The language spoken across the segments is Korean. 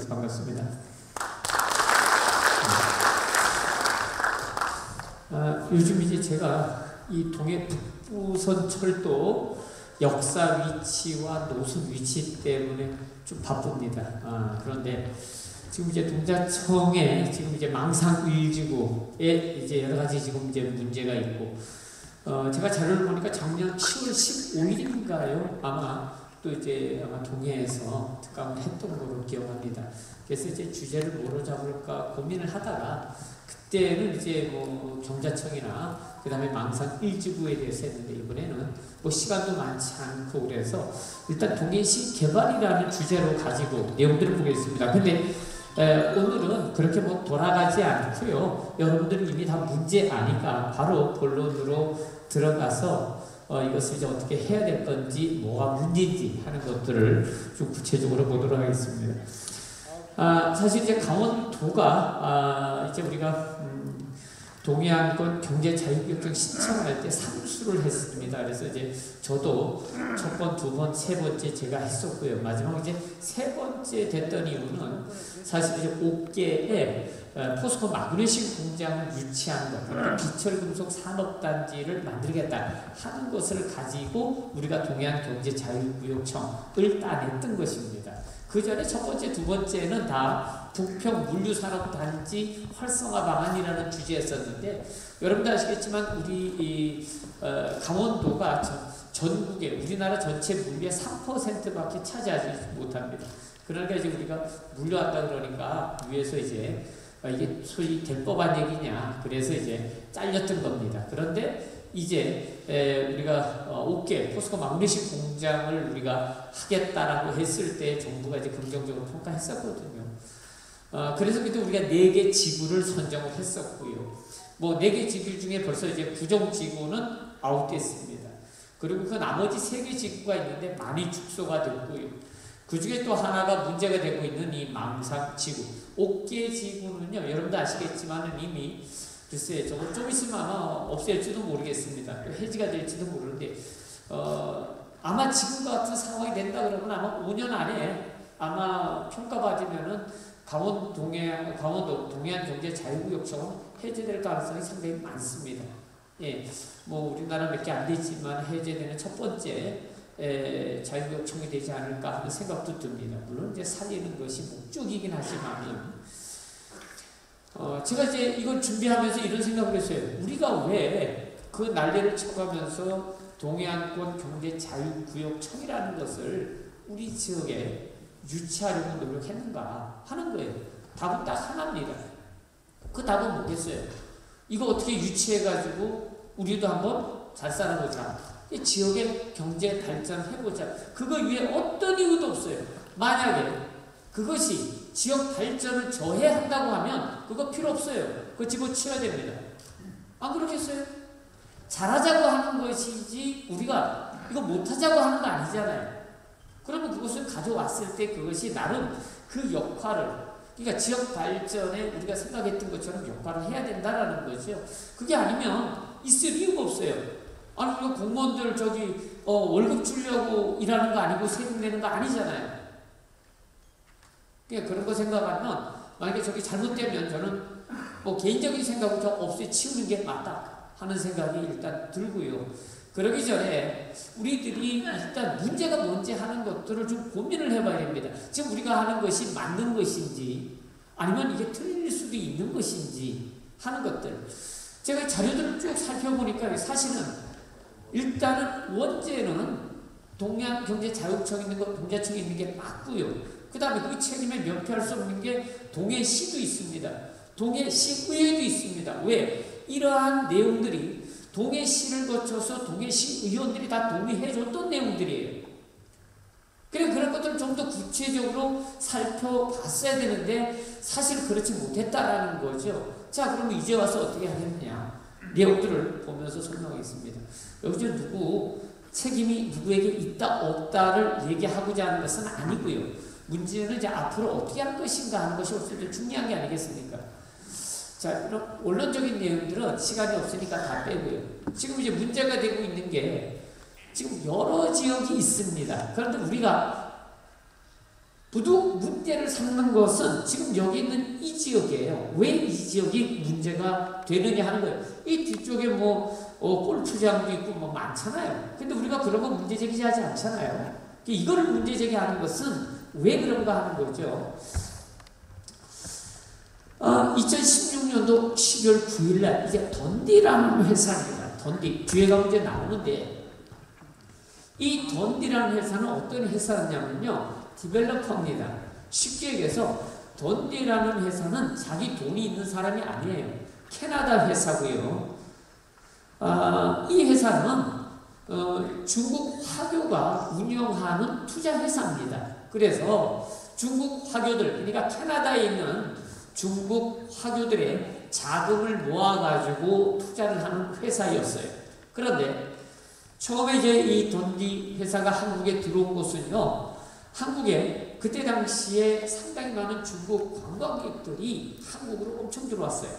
반갑습니다. 요즘 이제 제가 이 동해 북부선 철도 역사 위치와 노선 위치 때문에 좀 바쁩니다. 그런데 지금 이제 동자청에 지금 이제 망상의지구에 이제 여러 가지 지금 이제 문제가 있고, 제가 자료를 보니까 작년 10월 15일인가요? 아마 동해에서 특강을 했던 걸로 기억합니다. 그래서 이제 주제를 뭐로 잡을까 고민을 하다가 그때는 이제 뭐 경자청이나 그 다음에 망상일지구에 대해서 했는데, 이번에는 뭐 시간도 많지 않고 그래서 일단 동해시 개발이라는 주제로 가지고 내용들을 보겠습니다. 근데 오늘은 그렇게 뭐 돌아가지 않고요. 여러분들은 이미 다 문제 아니까 바로 본론으로 들어가서 이것을 이제 어떻게 해야 될 건지, 뭐가 문제인지 하는 것들을 좀 구체적으로 보도록 하겠습니다. 사실 이제 강원도가 이제 우리가 동해안권 경제자유구역청 신청할 때 삼수를 했습니다. 그래서 이제 저도 첫 번, 두 번, 세 번째 제가 했었고요. 마지막 이제 세 번째 됐던 이유는 사실 이제 옥계에 포스코 마그네슘 공장을 유치하는 것, 그러니까 비철금속 산업단지를 만들겠다 하는 것을 가지고 우리가 동해안 경제자유구역청을 따냈던 것입니다. 그 전에 첫 번째, 두 번째는 다 부평 물류산업단지 활성화 방안이라는 주제였었는데, 여러분도 아시겠지만 우리 강원도가 전국에 우리나라 전체 물류의 3%밖에 차지하지 못합니다. 그러니까 이제 우리가 물류한다 그러니까 위에서 이제 이게 소위 될 법한 얘기냐, 그래서 이제 잘렸던 겁니다. 그런데 이제 우리가 옥계 포스코 마그네슘 공장을 우리가 하겠다라고 했을 때 정부가 이제 긍정적으로 평가했었거든요. 그래서 그때 우리가 4개 지구를 선정을 했었고요. 뭐 4개 지구 중에 벌써 이제 구정지구는 아웃됐습니다. 그리고 그 나머지 3개 지구가 있는데 많이 축소가 됐고요. 그 중에 또 하나가 문제가 되고 있는 이 망상지구, 옥계지구는요, 여러분도 아시겠지만 이미 글쎄 저거 좀 있으면 아마 없앨지도 모르겠습니다. 해지가 될지도 모르는데, 아마 지금과 같은 상황이 된다 그러면 아마 5년 안에 아마 평가받으면은 강원도 동해안 경제자유구역청은 해제될 가능성이 상당히 많습니다. 예, 뭐 우리나라 몇 개 안 되지만 해제되는 첫 번째 자유구역청이 되지 않을까 하는 생각도 듭니다. 물론 이제 살리는 것이 목적이긴 하지만, 제가 이제 이걸 준비하면서 이런 생각을 했어요. 우리가 왜 그 난리를 쳐가면서 동해안권 경제자유구역청이라는 것을 우리 지역에 유치하려고 노력했는가 하는 거예요. 답은 딱 하나입니다. 그 답은 뭐겠어요? 이거 어떻게 유치해가지고 우리도 한번 잘 살아보자. 지역의 경제 발전해보자. 그거 위에 어떤 이유도 없어요. 만약에 그것이 지역 발전을 저해한다고 하면 그거 필요 없어요. 그거 집어치워야 됩니다. 안 그렇겠어요? 잘하자고 하는 것이지 우리가 이거 못하자고 하는 거 아니잖아요. 그러면 그것을 가져왔을 때 그것이 나름 그 역할을, 그러니까 지역 발전에 우리가 생각했던 것처럼 역할을 해야 된다라는 거죠. 그게 아니면 있을 이유가 없어요. 아니 우리가 공무원들 월급 주려고 일하는 거 아니고 세금 내는 거 아니잖아요. 그러니까 그런 거 생각하면 만약에 저기 잘못되면 저는 뭐 개인적인 생각부터 없애치우는 게 맞다 하는 생각이 일단 들고요. 그러기 전에 우리들이 일단 문제가 뭔지 하는 것들을 좀 고민을 해봐야 됩니다. 지금 우리가 하는 것이 맞는 것인지 아니면 이게 틀릴 수도 있는 것인지 하는 것들. 제가 자료들을 쭉 살펴보니까 사실은 일단은 원죄는 동해안 경제자유구역청이 있는 것, 동자청이 있는 게 맞고요. 그 다음에 그 책임에 면피할 수 없는 게 동해시도 있습니다. 동해시의회도 있습니다. 왜? 이러한 내용들이 동해시를 거쳐서 동해시 의원들이 다 동의해줬던 내용들이에요. 그래, 그런 것들을 좀 더 구체적으로 살펴봤어야 되는데 사실 그렇지 못했다라는 거죠. 자, 그러면 이제 와서 어떻게 하겠냐? 내용들을 보면서 설명하겠습니다. 여기서 책임이 누구에게 있다 없다를 얘기하고자 하는 것은 아니고요. 문제는 이제 앞으로 어떻게 할 것인가 하는 것이 훨씬 중요한 게 아니겠습니까? 자, 그럼 원론적인 내용들은 시간이 없으니까 다 빼고요. 지금 이제 문제가 되고 있는 게 지금 여러 지역이 있습니다. 그런데 우리가 문제를 삼는 것은 지금 여기 있는 이 지역이에요. 왜 이 지역이 문제가 되느냐 하는 거예요. 이 뒤쪽에 골프장도 있고 많잖아요. 근데 우리가 그런 거 문제 제기하지 않잖아요. 이거를 문제 제기하는 것은 왜 그런가 하는 거죠. 2016년도 12월 9일날 이제 던디라는 회사입니다. 던디 뒤에 가면 이제 나오는데 이 던디라는 회사는 어떤 회사냐면요, 디벨로퍼입니다. 쉽게 얘기해서 던디라는 회사는 자기 돈이 있는 사람이 아니에요. 캐나다 회사고요. 이 회사는 중국 화교가 운영하는 투자 회사입니다. 그래서 중국 화교들, 그러니까 캐나다에 있는 중국 화교들의 자금을 모아가지고 투자를 하는 회사였어요. 그런데 처음에 이제 이 던디 회사가 한국에 들어온 것은요, 한국에 그때 당시에 상당히 많은 중국 관광객들이 한국으로 엄청 들어왔어요.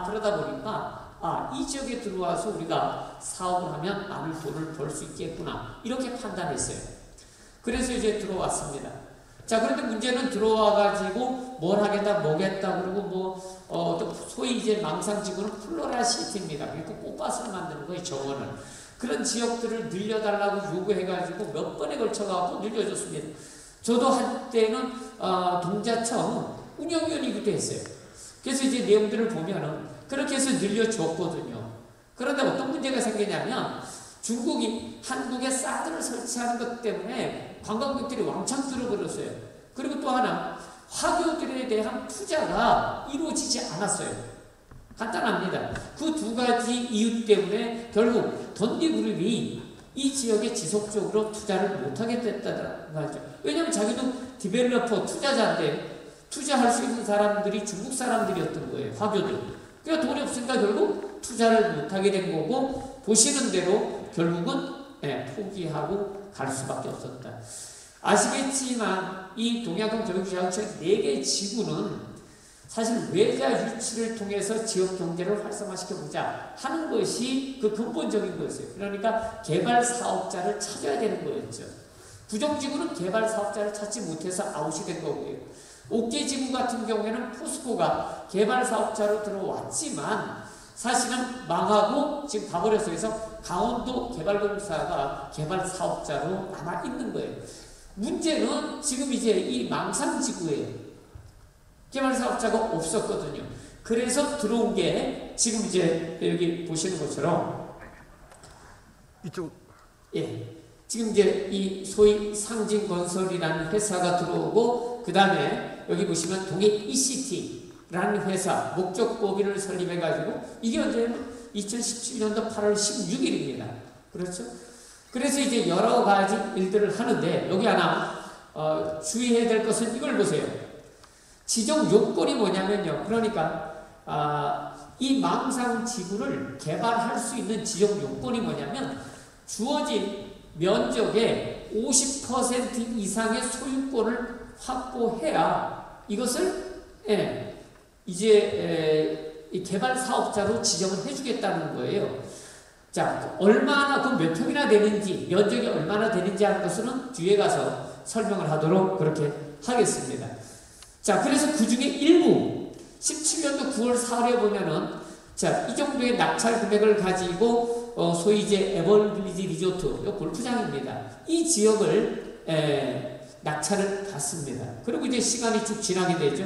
그러다 보니까 이 지역에 들어와서 우리가 사업을 하면 많은 돈을 벌 수 있겠구나, 이렇게 판단했어요. 그래서 이제 들어왔습니다. 자, 그런데 문제는 들어와가지고 뭘 하겠다, 뭐겠다, 그리고 또 소위 이제 망상지구는 플로라시티입니다. 그러니까 꽃밭을 만드는 거예요, 정원을. 그런 지역들을 늘려달라고 요구해가지고 몇 번에 걸쳐가지고 늘려줬습니다. 저도 한때는 동자청 운영위원이기도 했어요. 그래서 이제 내용들을 보면은 그렇게 해서 늘려줬거든요. 그런데 어떤 문제가 생기냐면 중국이 한국에 사드를 설치하는 것 때문에 관광객들이 왕창 들어버렸어요. 그리고 또 하나, 화교들에 대한 투자가 이루어지지 않았어요. 간단합니다. 그 두 가지 이유 때문에 결국 던디그룹이 이 지역에 지속적으로 투자를 못하게 됐다는 거죠. 왜냐하면 자기도 디벨로퍼 투자자인데 투자할 수 있는 사람들이 중국 사람들이었던 거예요. 화교들. 그러니까 돈이 없으니까 결국 투자를 못하게 된 거고, 보시는 대로 결국은 포기하고 갈 수밖에 없었다. 아시겠지만 이 동양권 교육자유청 4개 지구는 사실 외자 유치를 통해서 지역 경제를 활성화시켜보자 하는 것이 그 근본적인 거였어요. 그러니까 개발 사업자를 찾아야 되는 거였죠. 부정지구는 개발 사업자를 찾지 못해서 아웃이 된 거고요. 옥계지구 같은 경우에는 포스코가 개발 사업자로 들어왔지만 사실은 망하고 지금 가버렸어요. 그래서 강원도 개발공사가 개발 사업자로 남아 있는 거예요. 문제는 지금 이제 이 망상지구에 개발 사업자가 없었거든요. 그래서 들어온 게 지금 이제 여기 보시는 것처럼 이쪽 지금 이제 이 소위 상진건설이라는 회사가 들어오고, 그 다음에 여기 보시면 동해 ECT라는 회사 목적법인을 설립해가지고, 이게 언제는 2017년도 8월 16일입니다. 그렇죠? 그래서 이제 여러 가지 일들을 하는데, 여기 하나 주의해야 될 것은 이걸 보세요. 지정 요건이 뭐냐면요, 그러니까 이 망상지구를 개발할 수 있는 지정 요건이 뭐냐면 주어진 면적의 50% 이상의 소유권을 확보해야 이것을 이제 이 개발 사업자로 지정을 해주겠다는 거예요. 자, 얼마나, 그 몇 평이나 되는지, 면적이 얼마나 되는지 하는 것은 뒤에 가서 설명을 하도록 그렇게 하겠습니다. 자, 그래서 그 중에 일부 17년도 9월 4일에 보면은 자, 이 정도의 낙찰 금액을 가지고 소위 이제 에버빌리지 리조트, 요 골프장입니다. 이 지역을 낙찰을 받습니다. 그리고 이제 시간이 쭉 지나게 되죠.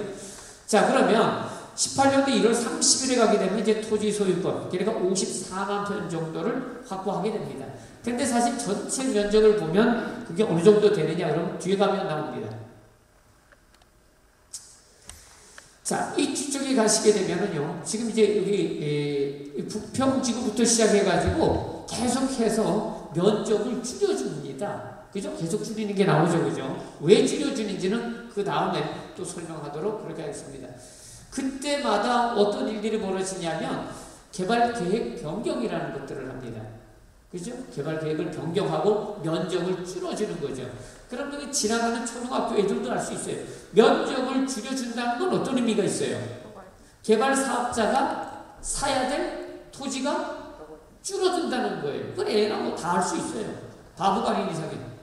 자, 그러면 18년도 1월 30일에 가게 되면 이제 토지 소유권, 그러니까 54만 평 정도를 확보하게 됩니다. 근데 사실 전체 면적을 보면 그게 어느 정도 되느냐 그러면 뒤에 가면 나옵니다. 자, 이 뒤쪽에 가시게 되면은요, 지금 이제 여기 북평지구부터 시작해가지고 계속해서 면적을 줄여줍니다. 그죠? 계속 줄이는 게 나오죠, 그죠? 왜 줄여주는지는 그 다음에 또 설명하도록 그렇게 하겠습니다. 그때마다 어떤 일들이 벌어지냐면 개발 계획 변경이라는 것들을 합니다. 그죠? 개발 계획을 변경하고 면적을 줄여주는 거죠. 그러면 지나가는 초등학교 애들도 알 수 있어요. 면적을 줄여준다는 건 어떤 의미가 있어요? 개발 사업자가 사야 될 토지가 줄어든다는 거예요. 그건 애나 뭐 다 알 수 있어요. 바보가 아닌 이상은.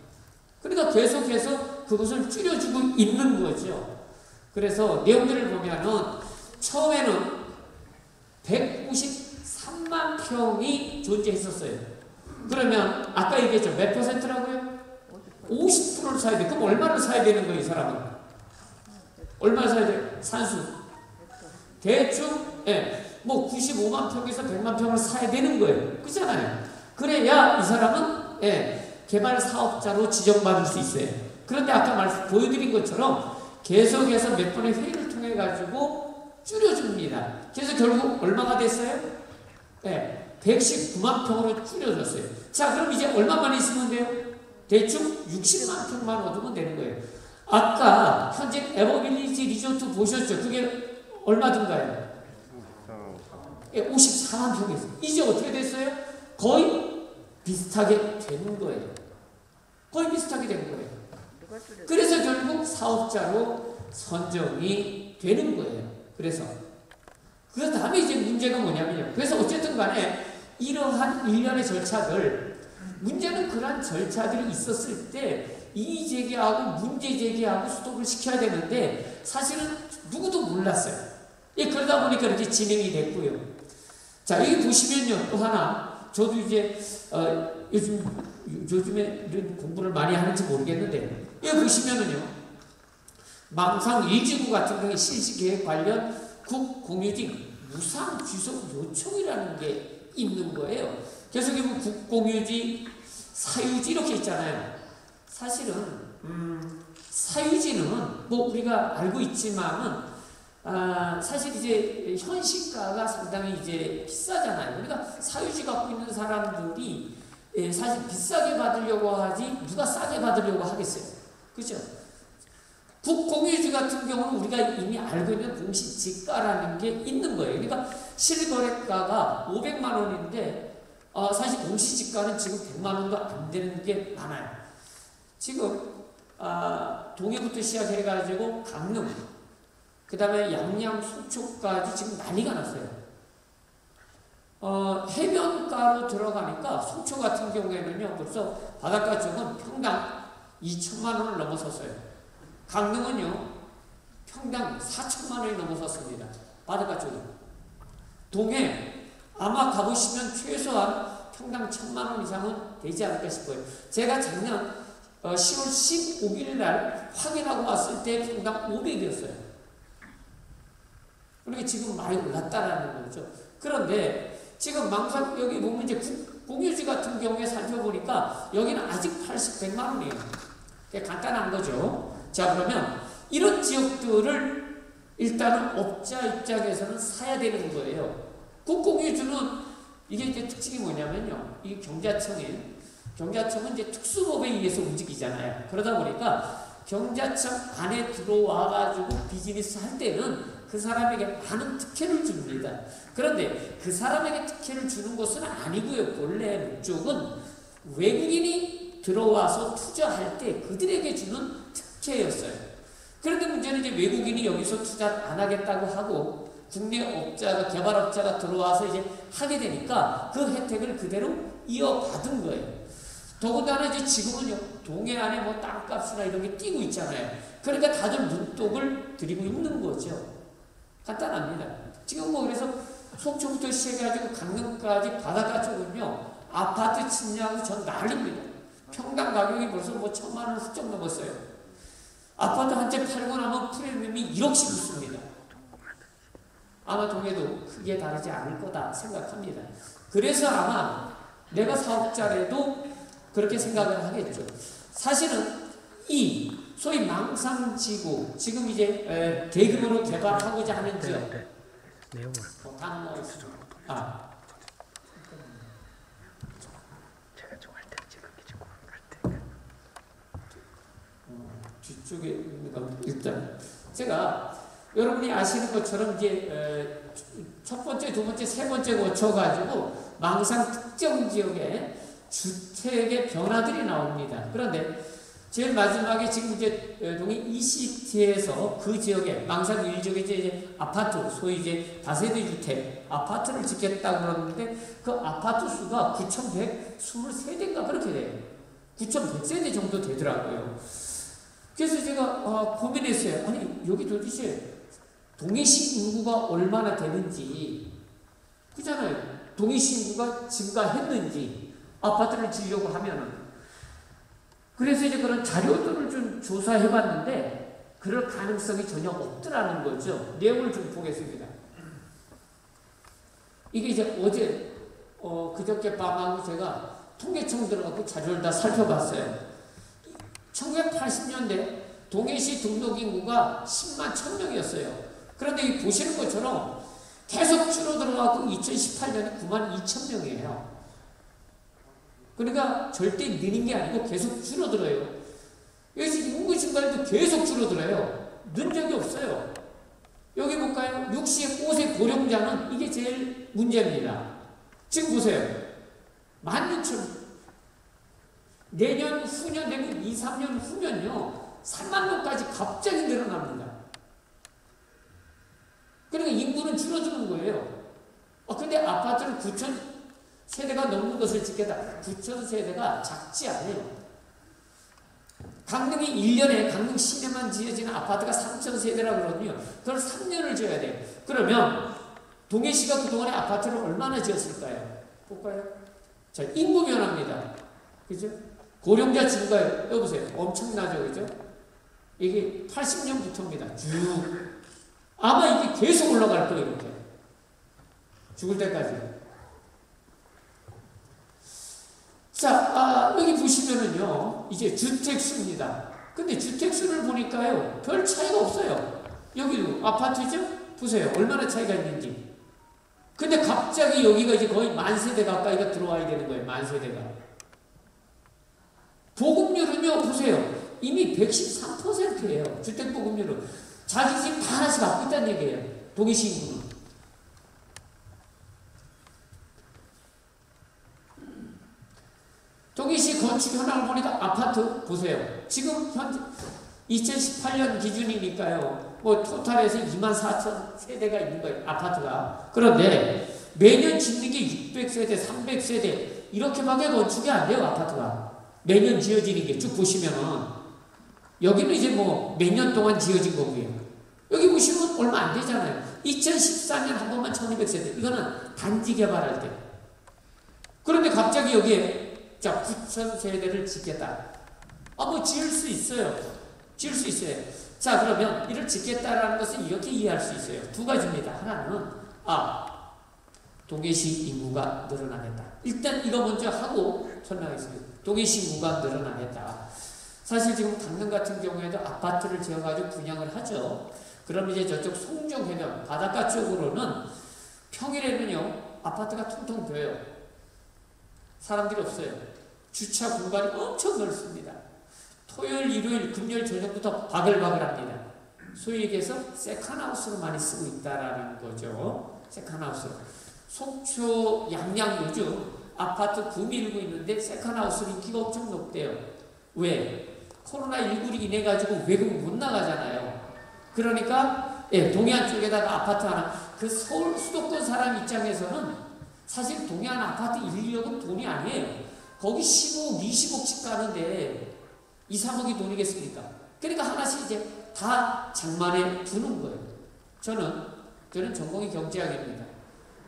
그러니까 계속해서 그것을 줄여주고 있는 거죠. 그래서 내용들을 보면은 처음에는 153만 평이 존재했었어요. 그러면 아까 얘기했죠. 몇 퍼센트라고요? 50%를 사야 돼. 그럼 얼마를 사야 되는 거예요, 이 사람은? 얼마를 사야 돼요? 산수. 대충, 예, 뭐 95만 평에서 100만 평을 사야 되는 거예요. 그렇잖아요. 그래야 이 사람은, 예, 개발 사업자로 지정받을 수 있어요. 그런데 아까 보여드린 것처럼 계속해서 몇 번의 회의를 통해 가지고 줄여줍니다. 그래서 결국 얼마가 됐어요? 예, 119만 평으로 줄여졌어요. 자, 그럼 이제 얼마만 있으면 돼요? 대충 60만 평만 얻으면 되는 거예요. 아까 현재 에버빌리지 리조트 보셨죠? 그게 얼마든가요? 54만 평이 있어요. 이제 어떻게 됐어요? 거의 비슷하게 되는 거예요. 거의 비슷하게 되는 거예요. 그래서 결국 사업자로 선정이 되는 거예요. 그래서 그 다음에 이제 문제가 뭐냐면요. 그래서 어쨌든 간에 이러한 일련의 절차들, 문제는 그러한 절차들이 있었을 때 이의 제기하고 문제 제기하고 스톱을 시켜야 되는데 사실은 누구도 몰랐어요. 예, 그러다 보니까 이렇게 진행이 됐고요. 자, 여기 보시면요. 또 하나, 저도 이제 요즘에 이런 공부를 많이 하는지 모르겠는데, 여기 보시면은요. 망상 1지구 같은 경우에 실시계획 관련 국공유지 무상 귀속 요청이라는 게 있는 거예요. 그래서 뭐 국공유지, 사유지 이렇게 있잖아요. 사실은 사유지는 뭐 우리가 알고 있지만은 사실 이제 현시가가 상당히 이제 비싸잖아요. 그러니까 사유지 갖고 있는 사람들이 사실 비싸게 받으려고 하지 누가 싸게 받으려고 하겠어요. 그죠? 국공유지 같은 경우는 우리가 이미 알고 있는 공시지가라는 게 있는 거예요. 그러니까 실거래가가 500만 원인데 사실 공시지가는 지금 100만 원도 안 되는 게 많아요. 지금 동해부터 시작해가지고 강릉, 그 다음에 양양, 속초까지 지금 난리가 났어요. 해변가로 들어가니까 속초 같은 경우에는요 벌써 바닷가 쪽은 평당 2천만 원을 넘어섰어요. 강릉은요 평당 4천만 원이 넘어섰습니다. 바닷가 쪽이. 동해 아마 가보시면 최소한 평당 1,000만 원 이상은 되지 않을까 싶어요. 제가 작년 10월 15일 날 확인하고 왔을 때 평당 500이었어요. 그러니까 지금 많이 올랐다라는 거죠. 그런데 지금 망상 여기 보면 이제 공유지 같은 경우에 살펴보니까 여기는 아직 100만 원이에요. 간단한 거죠. 자, 그러면 이런 지역들을 일단은 업자 입장에서는 사야 되는 거예요. 국공유지는 이게 이제 특징이 뭐냐면요. 이 경자청은 이제 특수법에 의해서 움직이잖아요. 그러다 보니까 경자청 안에 들어와가지고 비즈니스 할 때는 그 사람에게 많은 특혜를 줍니다. 그런데 그 사람에게 특혜를 주는 것은 아니고요. 본래 목적은 외국인이 들어와서 투자할 때 그들에게 주는 특혜였어요. 그런데 문제는 이제 외국인이 여기서 투자 안 하겠다고 하고 국내 업자가, 개발업자가 들어와서 이제 하게 되니까 그 혜택을 그대로 이어받은 거예요. 더군다나 이제 지금은요, 동해안에 뭐 땅값이나 이런 게 뛰고 있잖아요. 그러니까 다들 눈독을 들이고 있는 거죠. 간단합니다. 지금 뭐 그래서 속초부터 시작해가지고 강릉까지 바닷가 쪽은요, 아파트 침략이 전 난립니다. 평당 가격이 벌써 뭐 1,000만 원 훌쩍 넘었어요. 아파트 한 채 팔고 나면 프리미엄이 1억씩 있습니다. 아마 동해도 크게 다르지 않을 거다 생각합니다. 그래서 아마 내가 사업자라도 그렇게 생각을 하겠죠. 사실은 이 소위 망상지구 지금 이제 대규모로 개발하고자 하는 지역 내용을 제가 좋아할 때 지금 할 때 뒤쪽에 일단 제가 여러분이 아시는 것처럼 이제 첫 번째, 두 번째, 세 번째 거쳐가지고 망상 특정 지역에 주택의 변화들이 나옵니다. 그런데 제일 마지막에 지금 이제 동해 ECT에서 그 지역에 망상 1지역에 이제 아파트, 소위 이제 다세대 주택 아파트를 짓겠다고 그러는데 그 아파트 수가 9,123대인가 그렇게 돼요. 9,100세대 정도 되더라고요. 그래서 제가 고민했어요. 아니 여기 도대체 동해시 인구가 얼마나 되는지, 그잖아요. 동해시 인구가 증가했는지 아파트를 지으려고 하면은. 그래서 이제 그런 자료들을 좀 조사해봤는데 그럴 가능성이 전혀 없더라는 거죠. 내용을 좀 보겠습니다. 이게 이제 어제 그저께 밤하고 제가 통계청 들어가고 자료를 다 살펴봤어요. 1980년대 동해시 등록인구가 10만 1000명이었어요. 그런데 이 보시는 것처럼 계속 줄어들어가고 2018년에 9만 2000명이에요. 그러니까 절대 느는 게 아니고 계속 줄어들어요. 여기서 인구 증가율도 계속 줄어들어요. 는 적이 없어요. 여기 볼까요? 65세 고령자는 이게 제일 문제입니다. 지금 보세요. 16,000. 내년 후년 되면 2, 3년 후면요 3만 명까지 갑자기 늘어납니다. 그러니까 인구는 줄어드는 거예요. 근데 아파트는 9,000 세대가 넘는 것을 짓겠다. 9,000 세대가 작지 않아요. 강릉이 1년에 강릉 시내만 지어지는 아파트가 3,000 세대라고 그러거든요. 그걸 3년을 지어야 돼요. 그러면 동해시가 그동안에 아파트를 얼마나 지었을까요? 볼까요? 자, 인구 변화입니다. 그죠? 고령자 증가요. 여보세요. 엄청나죠. 그죠? 이게 80년부터입니다. 쭉. 아마 이게 계속 올라갈 거예요. 이렇게. 죽을 때까지. 자, 여기 보시면은요, 이제 주택수입니다. 근데 주택수를 보니까요, 별 차이가 없어요. 여기도 아파트죠? 보세요. 얼마나 차이가 있는지. 근데 갑자기 여기가 이제 거의 만세대 가까이가 들어와야 되는 거예요. 만세대가. 보급률은요, 보세요. 이미 113%예요. 주택보급률은. 자기 집 다 하나씩 갖고 있다는 얘기예요. 동해시 인구는. 동해시 건축 현황을 보니까 아파트 보세요. 지금 현재 2018년 기준이니까요. 뭐 토탈에서 24,000 세대가 있는 거예요. 아파트가. 그런데 매년 짓는 게 600세대, 300세대 이렇게밖에 건축이 안 돼요. 아파트가. 매년 지어지는 게 쭉 보시면은 여기는 이제 뭐 몇 년 동안 지어진 거고요. 여기 보시면 얼마 안 되잖아요. 2014년 한 번만 1200세대. 이거는 단지 개발할 때. 그런데 갑자기 여기에 자, 9,000 세대를 짓겠다. 뭐 지을 수 있어요. 지을 수 있어요. 자, 그러면 이를 짓겠다라는 것은 이렇게 이해할 수 있어요. 두 가지입니다. 하나는 동해시 인구가 늘어나겠다. 일단 이거 먼저 하고 설명하겠습니다. 동해시 인구가 늘어나겠다. 사실 지금 강릉 같은 경우에도 아파트를 지어가지고 분양을 하죠. 그럼 이제 저쪽 송정해변 바닷가 쪽으로는 평일에는요 아파트가 텅텅 비어요. 사람들이 없어요. 주차 공간이 엄청 넓습니다. 토요일, 일요일, 금요일 저녁부터 바글바글합니다. 소위 얘기해서 세컨하우스로 많이 쓰고 있다라는 거죠. 세컨하우스로. 속초, 양양 요즘 아파트 붐이 일고 있는데 세컨하우스 인기가 엄청 높대요. 왜? 코로나19로 인해 가지고 외국 못 나가잖아요. 그러니까 동해안 쪽에다가 아파트 하나. 그 서울 수도권 사람 입장에서는 사실 동해안 아파트 1, 2억은 돈이 아니에요. 거기 15억, 20억씩 가는데 2, 3억이 돈이겠습니까? 그러니까 하나씩 이제 다 장만해 두는 거예요. 저는 전공이 경제학입니다.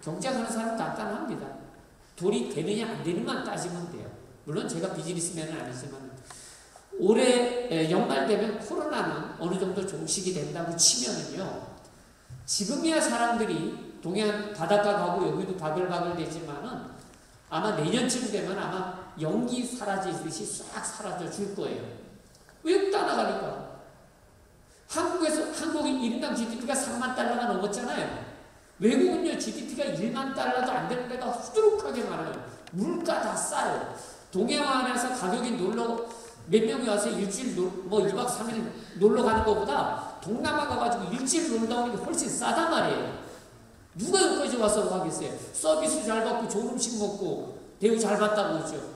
경제학하는 사람은 간단합니다. 돈이 되느냐 안 되느냐만 따지면 돼요. 물론 제가 비즈니스맨은 아니지만 올해 연말 되면 코로나는 어느 정도 종식이 된다고 치면은요. 지금이야 사람들이 동해안 바닷가 가고 여기도 바글바글 되지만은 아마 내년쯤 되면 아마 연기 사라지듯이 싹 사라져 줄 거예요. 외국 따라가니까. 한국인 1인당 GDP가 3만 달러가 넘었잖아요. 외국은요, GDP가 1만 달러도 안 되는 데가 수두룩하게 많아요. 물가 다 싸요. 동해안에서 가격이 몇 명이 와서 일주일 1박 3일 놀러 가는 것보다 동남아 가가지고 일주일 놀다 오는 게 훨씬 싸단 말이에요. 누가 여기까지 와서 하겠어요? 서비스 잘 받고 좋은 음식 먹고 대우 잘 받다고 그러죠.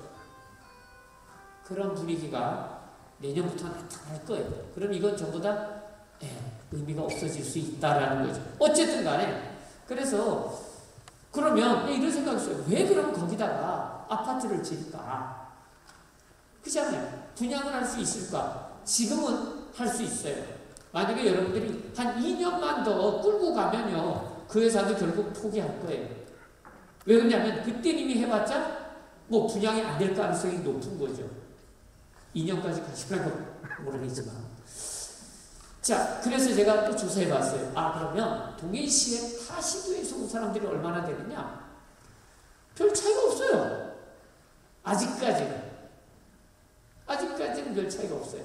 그런 분위기가 내년부터 나타날 거예요. 그럼 이건 전부 다 의미가 없어질 수 있다라는 거죠. 어쨌든 간에 그래서 그러면 이런 생각이 있어요. 왜 그럼 거기다가 아파트를 지을까? 그렇잖아요. 분양을 할 수 있을까? 지금은 할 수 있어요. 만약에 여러분들이 한 2년만 더 끌고 가면요, 그 회사도 결국 포기할 거예요. 왜 그러냐면 그때 이미 해봤자 뭐 분양이 안 될 가능성이 높은 거죠. 2년까지 가시려고 모르겠지만. 자, 그래서 제가 또 조사해 봤어요. 그러면 동해시의 타 시도에서 온 사람들이 얼마나 되느냐? 별 차이가 없어요. 아직까지는 별 차이가 없어요.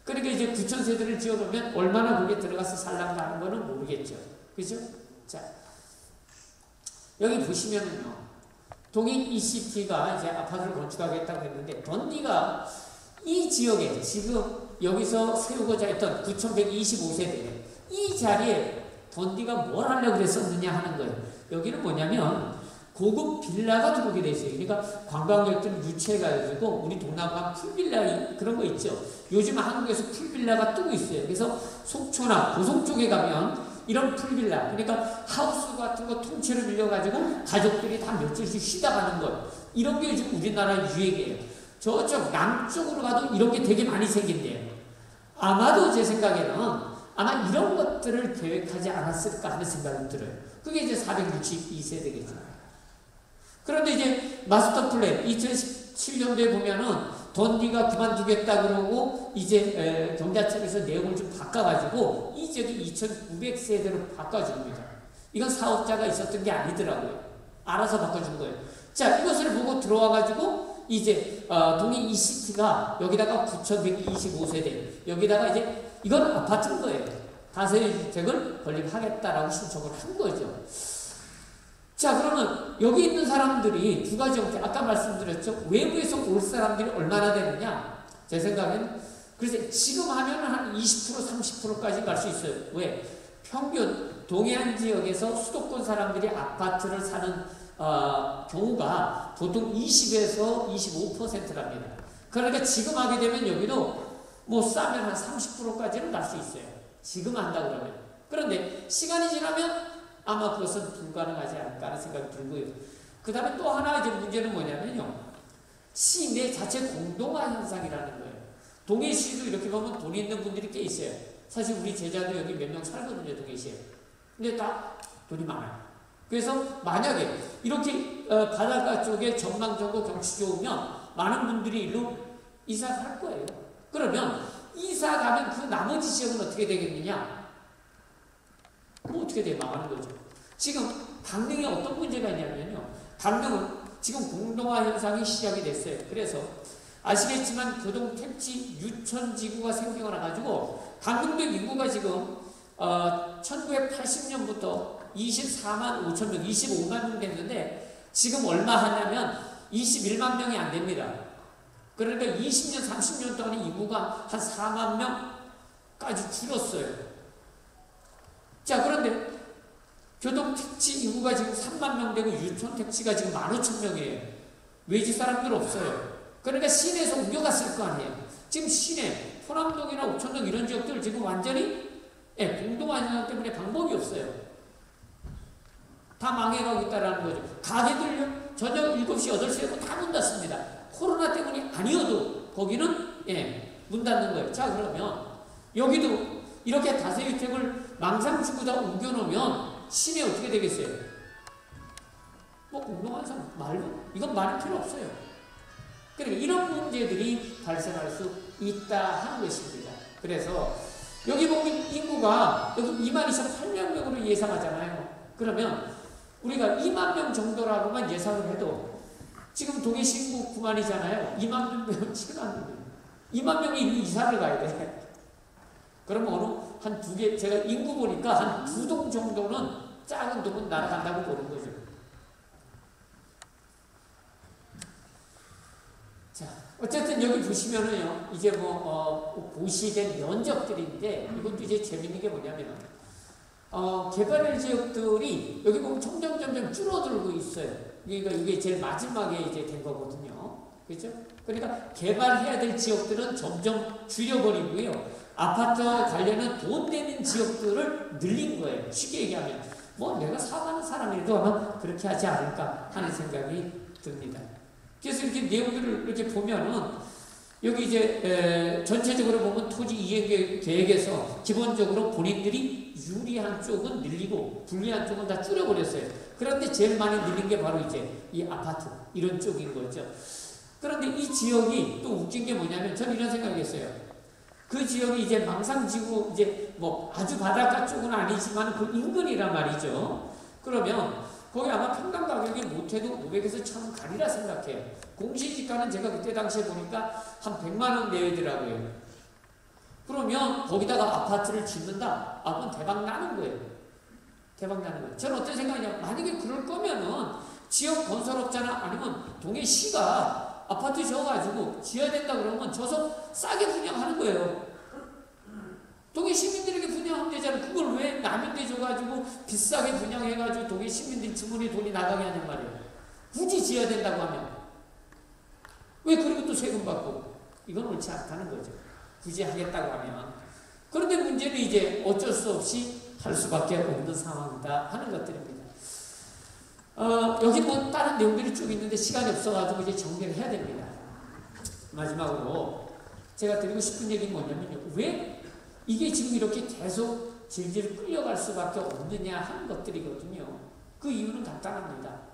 그러니까 이제 9,000세대를 지어놓으면 얼마나 거기에 들어가서 살란가 하는 거는 모르겠죠. 그죠? 자, 여기 보시면은요, 동인 ECT가 이제 아파트를 건축하겠다고 했는데, 던디가 이 지역에 지금 여기서 세우고자 했던 9,125세대, 이 자리에 던디가 뭘 하려고 그랬었느냐 하는 거예요. 여기는 뭐냐면, 고급 빌라가 들어오게 돼 있어요. 그러니까 관광객들을 유치해가지고 우리 동남아 풀빌라 그런 거 있죠. 요즘 한국에서 풀빌라가 뜨고 있어요. 그래서 속초나 고성 쪽에 가면 이런 풀빌라, 그러니까 하우스 같은 거 통째로 빌려가지고 가족들이 다 며칠씩 쉬다 가는 것, 이런 게 요즘 우리나라 유행이에요. 저쪽 남쪽으로 가도 이런 게 되게 많이 생긴대요. 아마도 제 생각에는 아마 이런 것들을 계획하지 않았을까 하는 생각이 들어요. 그게 이제 462세대겠죠. 그런데 이제 마스터 플랜 2017년도에 보면은 던디가 그만두겠다 그러고 이제 경자청에서 내용을 좀 바꿔가지고 이 지역이 2,900세대로 바꿔줍니다. 이건 사업자가 있었던 게 아니더라고요. 알아서 바꿔준 거예요. 자, 이것을 보고 들어와가지고 이제 동인 ECT가 여기다가 9,125세대, 여기다가 이제 이건 아파트인 거예요. 다세대주택을 건립하겠다라고 신청을 한 거죠. 자, 그러면 여기 있는 사람들이 두 가지 형태, 아까 말씀드렸죠. 외부에서 올 사람들이 얼마나 되느냐? 제 생각에는 그래서 지금 하면 한 20% 30%까지 갈 수 있어요. 왜? 평균 동해안 지역에서 수도권 사람들이 아파트를 사는 경우가 보통 20에서 25%랍니다. 그러니까 지금 하게 되면 여기도 뭐 싸면 한 30%까지는 갈 수 있어요. 지금 한다 그러면. 그런데 시간이 지나면 아마 그것은 불가능하지 않을까 하는 생각이 들고요. 그 다음에 또 하나 이제 문제는 뭐냐면요, 시내 자체 공동화 현상이라는 거예요. 동해시도 이렇게 보면 돈이 있는 분들이 꽤 있어요. 사실 우리 제자도 여기 몇 명 살거든요, 동해시에. 근데 다 돈이 많아요. 그래서 만약에 이렇게 바닷가 쪽에 전망 좋고 경치 좋으면 많은 분들이 일로 이사 갈 거예요. 그러면 이사 가면 그 나머지 지역은 어떻게 되겠느냐? 뭐 어떻게 돼? 망하는 거죠. 지금 강릉에 어떤 문제가 있냐면요, 강릉은 지금 공동화 현상이 시작이 됐어요. 그래서 아시겠지만 교동 택지 유천지구가 생겨나가지고 강릉도 인구가 지금 1980년부터 24만 5천 명, 25만 명 됐는데 지금 얼마 하냐면 21만 명이 안 됩니다. 그러니까 20년, 30년 동안 인구가 한 4만 명까지 줄었어요. 자, 그런데 교동 택지 인구가 지금 3만 명 되고 유천 택지가 지금 15,000명이에요. 외지 사람들 없어요. 그러니까 시내에서 옮겨갔을 거 아니에요. 지금 시내, 포남동이나 옥천동 이런 지역들 지금 완전히 공동화 현상 때문에 방법이 없어요. 다 망해가고 있다는 거죠. 가게들요, 저녁 7시, 8시에 다 문 닫습니다. 코로나 때문이 아니어도 거기는 문 닫는 거예요. 자, 그러면 여기도 이렇게 다세주택을 망상주구다 옮겨놓으면 시내 어떻게 되겠어요? 뭐 공동환상 말고 이건 말할 필요 없어요. 그러니까 이런 문제들이 발생할 수 있다 하는 것입니다. 그래서 여기 보면 인구가 여기 22,800명으로 예상하잖아요. 그러면 우리가 2만 명 정도라고만 예상을 해도 지금 동해시 인구 9만이잖아요. 2만 명, 7만 명. 2만 명이 이사를 가야 돼. 그러면 어느 한 두 개, 제가 인구 보니까 한 2동 정도는 작은 동은 날아간다고 보는 거죠. 자, 어쨌든 여기 보시면은요, 이제 고시된 면적들인데, 이것도 이제 재밌는 게 뭐냐면, 개발일 지역들이 여기 보면 점점 줄어들고 있어요. 이게 제일 마지막에 이제 된 거거든요. 그렇죠? 그러니까 개발해야 될 지역들은 점점 줄여버리고요. 아파트 관련한 돈 되는 지역들을 늘린 거예요. 쉽게 얘기하면. 뭐 내가 사가는 사람이라도 아마 그렇게 하지 않을까 하는 생각이 듭니다. 그래서 이렇게 내용들을 이렇게 보면은 여기 이제 전체적으로 보면 토지 이행 계획에서 기본적으로 본인들이 유리한 쪽은 늘리고 불리한 쪽은 다 줄여버렸어요. 그런데 제일 많이 늘린 게 바로 이제 이 아파트 이런 쪽인 거죠. 그런데 이 지역이 또 웃긴 게 뭐냐면 저는 이런 생각을 했어요. 그 지역이 이제 망상지구 이제 뭐 아주 바닷가 쪽은 아니지만 그 인근이란 말이죠. 그러면 거기 아마 평당 가격이 못해도 500에서 1000원 가리라 생각해요. 공시지가는 제가 그때 당시에 보니까 한 100만 원 내외더라고요. 그러면 거기다가 아파트를 짓는다? 아, 그건 대박 나는 거예요. 대박 나는 거예요. 저는 어떤 생각이냐, 만약에 그럴 거면은 지역 건설업자나 아니면 동해시가 아파트 지어가지고 지어야 된다 그러면 저서 싸게 분양하는 거예요. 동해 시민들에게 분양하면 되잖아요. 그걸 왜 남한테 줘가지고 비싸게 분양해가지고 동해 시민들 주머니에 돈이 나가게 하냔 말이에요. 굳이 지어야 된다고 하면. 왜 그리고 또 세금 받고. 이건 옳지 않다는 거죠. 굳이 하겠다고 하면. 그런데 문제는 이제 어쩔 수 없이 할 수밖에 없는 상황이다 하는 것들입니다. 여기 뭐 다른 내용들이 쭉 있는데 시간이 없어가지고 이제 정리를 해야 됩니다. 마지막으로 제가 드리고 싶은 얘기는 뭐냐면요. 왜 이게 지금 이렇게 계속 질질 끌려갈 수밖에 없느냐 하는 것들이거든요. 그 이유는 간단합니다.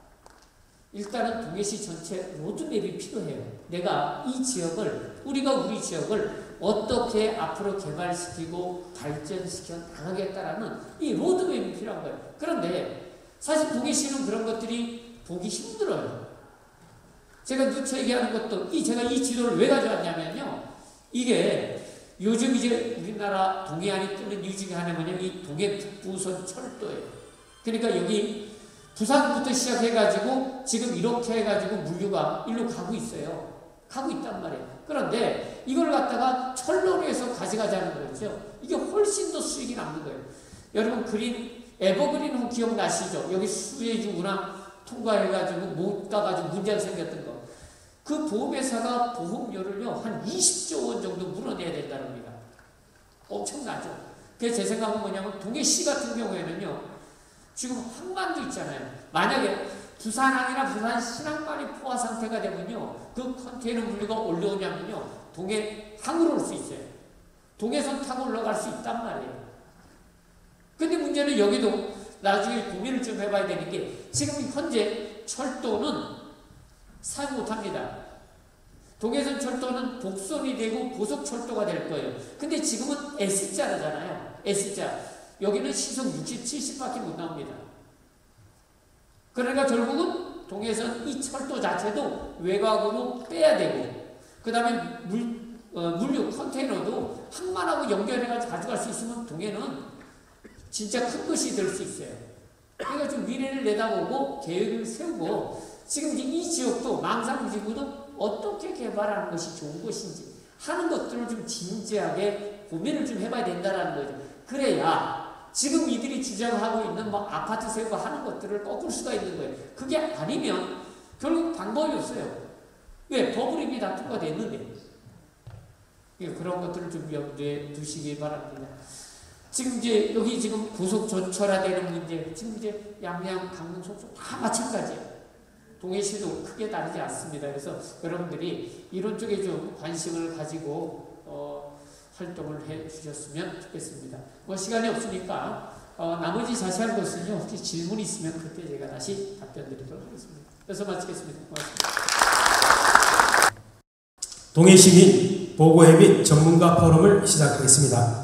일단은 동해시 전체 로드맵이 필요해요. 내가 이 지역을, 우리 지역을 어떻게 앞으로 개발시키고 발전시켜 나가겠다라는 이 로드맵이 필요한 거예요. 그런데 사실 동해시는 그런 것들이 보기 힘들어요. 제가 누차 얘기하는 것도, 제가 이 지도를 왜 가져왔냐면요. 이게 요즘 이제 우리나라 동해안이 뚫는 이유 중에 하나는 이 동해 북부선 철도예요. 그러니까 여기 부산부터 시작해가지고 지금 이렇게 해가지고 물류가 일로 가고 있어요. 가고 있단 말이에요. 그런데 이걸 갖다가 철로로 해서 가져가자는 거죠. 이게 훨씬 더 수익이 남는 거예요. 여러분 에버그린 호 기억나시죠? 여기 수에즈 운항 통과해가지고 못 가가지고 문제가 생겼던 거. 그 보험회사가 보험료를요, 한 20조 원 정도 물어내야 된다는 겁니다. 엄청나죠? 그래서 제 생각은 뭐냐면, 동해시 같은 경우에는요, 지금 항만도 있잖아요. 만약에 부산항이나 부산 신항만이 포화 상태가 되면요, 그 컨테이너 물류가 올라오냐면요, 동해항으로 올 수 있어요. 동해선 타고 올라갈 수 있단 말이에요. 근데 문제는 여기도 나중에 고민을 좀 해봐야 되는 게, 지금 현재 철도는 사용 못합니다. 동해선 철도는 복선이 되고 고속철도가 될 거예요. 근데 지금은 S자잖아요. S자. 여기는 시속 60, 70밖에 못 나옵니다. 그러니까 결국은 동해선 이 철도 자체도 외곽으로 빼야 되고, 그 다음에 물류 컨테이너도 항만하고 연결해가지고 가져갈 수 있으면 동해는 진짜 큰 것이 될 수 있어요. 그러니까 좀 미래를 내다보고 계획을 세우고, 지금 이 지역도 망상지구도 어떻게 개발하는 것이 좋은 것인지 하는 것들을 좀 진지하게 고민을 좀 해봐야 된다는 거죠. 그래야 지금 이들이 주장하고 있는 뭐 아파트 세우고 하는 것들을 꺾을 수가 있는 거예요. 그게 아니면 결국 방법이 없어요. 왜? 법을 이미 다 통과됐는데. 그런 것들을 좀 염두에 두시기 바랍니다. 지금 이제 여기 지금 고속 전철화되는 문제, 지금 이제 양양, 강릉, 속초 다 마찬가지예요. 동해시도 크게 다르지 않습니다. 그래서 여러분들이 이런 쪽에 좀 관심을 가지고 활동을 해 주셨으면 좋겠습니다. 뭐 시간이 없으니까 나머지 자세한 것은요, 혹시 질문이 있으면 그때 제가 다시 답변 드리도록 하겠습니다. 그래서 마치겠습니다. 고맙습니다. 동해시민 보고회 및 전문가 포럼을 시작하겠습니다.